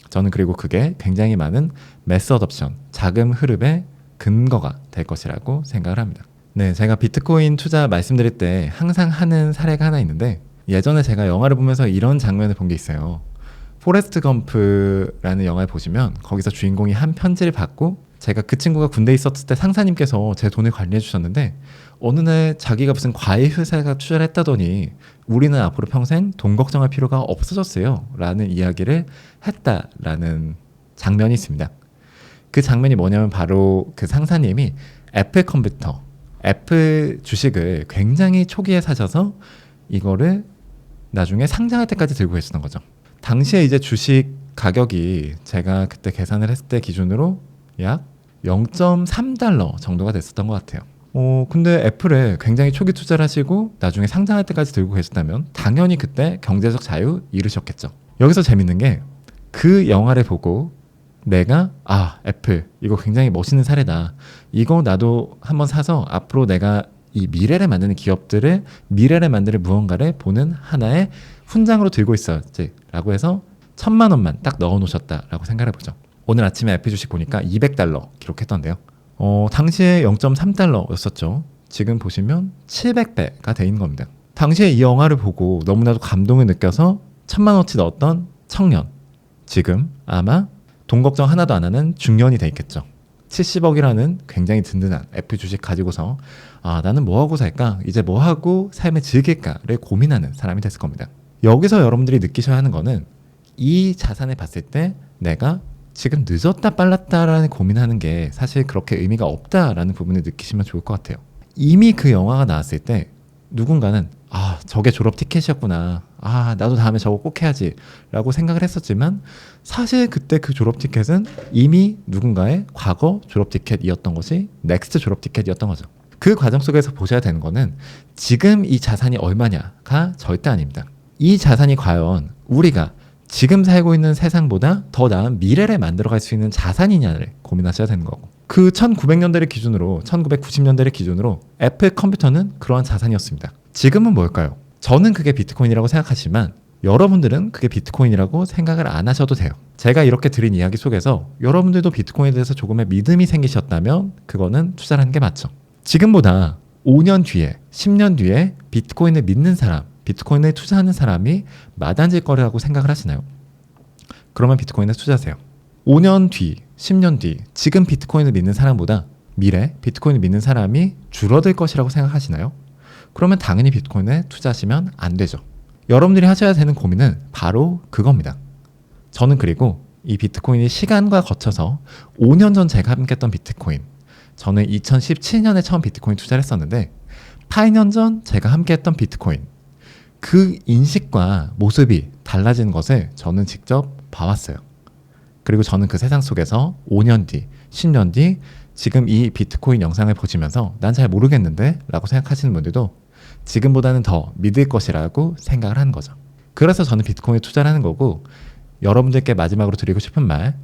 Speaker 1: 저는 그리고 그게 굉장히 많은 매스 어덥션, 자금 흐름의 근거가 될 것이라고 생각을 합니다. 네, 제가 비트코인 투자 말씀드릴 때 항상 하는 사례가 하나 있는데 예전에 제가 영화를 보면서 이런 장면을 본 게 있어요. 포레스트 검프라는 영화를 보시면 거기서 주인공이 한 편지를 받고 제가 그 친구가 군대에 있었을 때 상사님께서 제 돈을 관리해 주셨는데 어느 날 자기가 무슨 과일 회사가 투자를 했다더니 우리는 앞으로 평생 돈 걱정할 필요가 없어졌어요 라는 이야기를 했다라는 장면이 있습니다. 그 장면이 뭐냐면 바로 그 상사님이 애플 컴퓨터, 애플 주식을 굉장히 초기에 사셔서 이거를 나중에 상장할 때까지 들고 계시던 거죠. 당시에 이제 주식 가격이 제가 그때 계산을 했을 때 기준으로 약 0.3달러 정도가 됐었던 것 같아요. 근데 애플에 굉장히 초기 투자를 하시고 나중에 상장할 때까지 들고 계셨다면 당연히 그때 경제적 자유 이루셨겠죠. 여기서 재밌는 게 그 영화를 보고 내가 애플 이거 굉장히 멋있는 사례다. 이거 나도 한번 사서 앞으로 내가 이 미래를 만드는 기업들을 미래를 만드는 무언가를 보는 하나의 훈장으로 들고 있어야지 라고 해서 1,000만 원만 딱 넣어 놓으셨다라고 생각해 보죠. 오늘 아침에 애플 주식 보니까 200달러 기록했던데요. 당시에 0.3달러였었죠. 지금 보시면 700배가 돼 있는 겁니다. 당시에 이 영화를 보고 너무나도 감동을 느껴서 1,000만 원어치 넣었던 청년, 지금 아마 돈 걱정 하나도 안 하는 중년이 돼 있겠죠. 70억이라는 굉장히 든든한 애플 주식 가지고서 나는 뭐하고 살까? 이제 뭐하고 삶을 즐길까를 고민하는 사람이 됐을 겁니다. 여기서 여러분들이 느끼셔야 하는 거는 이 자산을 봤을 때 내가 지금 늦었다 빨랐다라는 고민하는 게 사실 그렇게 의미가 없다라는 부분을 느끼시면 좋을 것 같아요. 이미 그 영화가 나왔을 때 누군가는 저게 졸업 티켓이었구나. 나도 다음에 저거 꼭 해야지 라고 생각을 했었지만 사실 그때 그 졸업 티켓은 이미 누군가의 과거 졸업 티켓이었던 것이 넥스트 졸업 티켓이었던 거죠. 그 과정 속에서 보셔야 되는 거는 지금 이 자산이 얼마냐가 절대 아닙니다. 이 자산이 과연 우리가 지금 살고 있는 세상보다 더 나은 미래를 만들어갈 수 있는 자산이냐를 고민하셔야 되는 거고, 그 1900년대를 기준으로 1990년대를 기준으로 애플 컴퓨터는 그러한 자산이었습니다. 지금은 뭘까요? 저는 그게 비트코인이라고 생각하지만 여러분들은 그게 비트코인이라고 생각을 안 하셔도 돼요. 제가 이렇게 드린 이야기 속에서 여러분들도 비트코인에 대해서 조금의 믿음이 생기셨다면 그거는 투자를 하는 게 맞죠. 지금보다 5년 뒤에 10년 뒤에 비트코인을 믿는 사람, 비트코인에 투자하는 사람이 많아질 거라고 생각을 하시나요? 그러면 비트코인에 투자하세요. 5년 뒤, 10년 뒤 지금 비트코인을 믿는 사람보다 미래 비트코인을 믿는 사람이 줄어들 것이라고 생각하시나요? 그러면 당연히 비트코인에 투자하시면 안 되죠. 여러분들이 하셔야 되는 고민은 바로 그겁니다. 저는 그리고 이 비트코인이 시간과 거쳐서 5년 전 제가 함께했던 비트코인, 저는 2017년에 처음 비트코인 투자를 했었는데 8년 전 제가 함께했던 비트코인, 그 인식과 모습이 달라진 것을 저는 직접 봐왔어요. 그리고 저는 그 세상 속에서 5년 뒤, 10년 뒤 지금 이 비트코인 영상을 보시면서 난 잘 모르겠는데 라고 생각하시는 분들도 지금보다는 더 믿을 것이라고 생각을 하는 거죠. 그래서 저는 비트코인에 투자를 하는 거고, 여러분들께 마지막으로 드리고 싶은 말,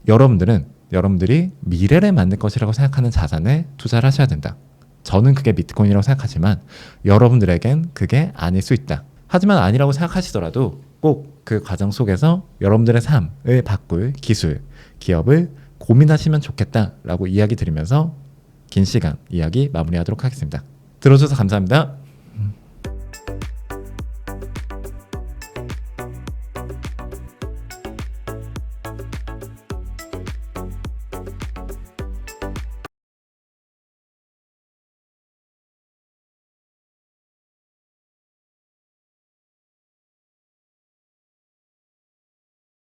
Speaker 1: 여러분들이 미래를 만들 것이라고 생각하는 자산에 투자를 하셔야 된다. 저는 그게 비트코인이라고 생각하지만 여러분들에겐 그게 아닐 수 있다. 하지만 아니라고 생각하시더라도 꼭 그 과정 속에서 여러분들의 삶을 바꿀 기술, 기업을 고민하시면 좋겠다라고 이야기 드리면서 긴 시간 이야기 마무리하도록 하겠습니다. 들어줘서 감사합니다.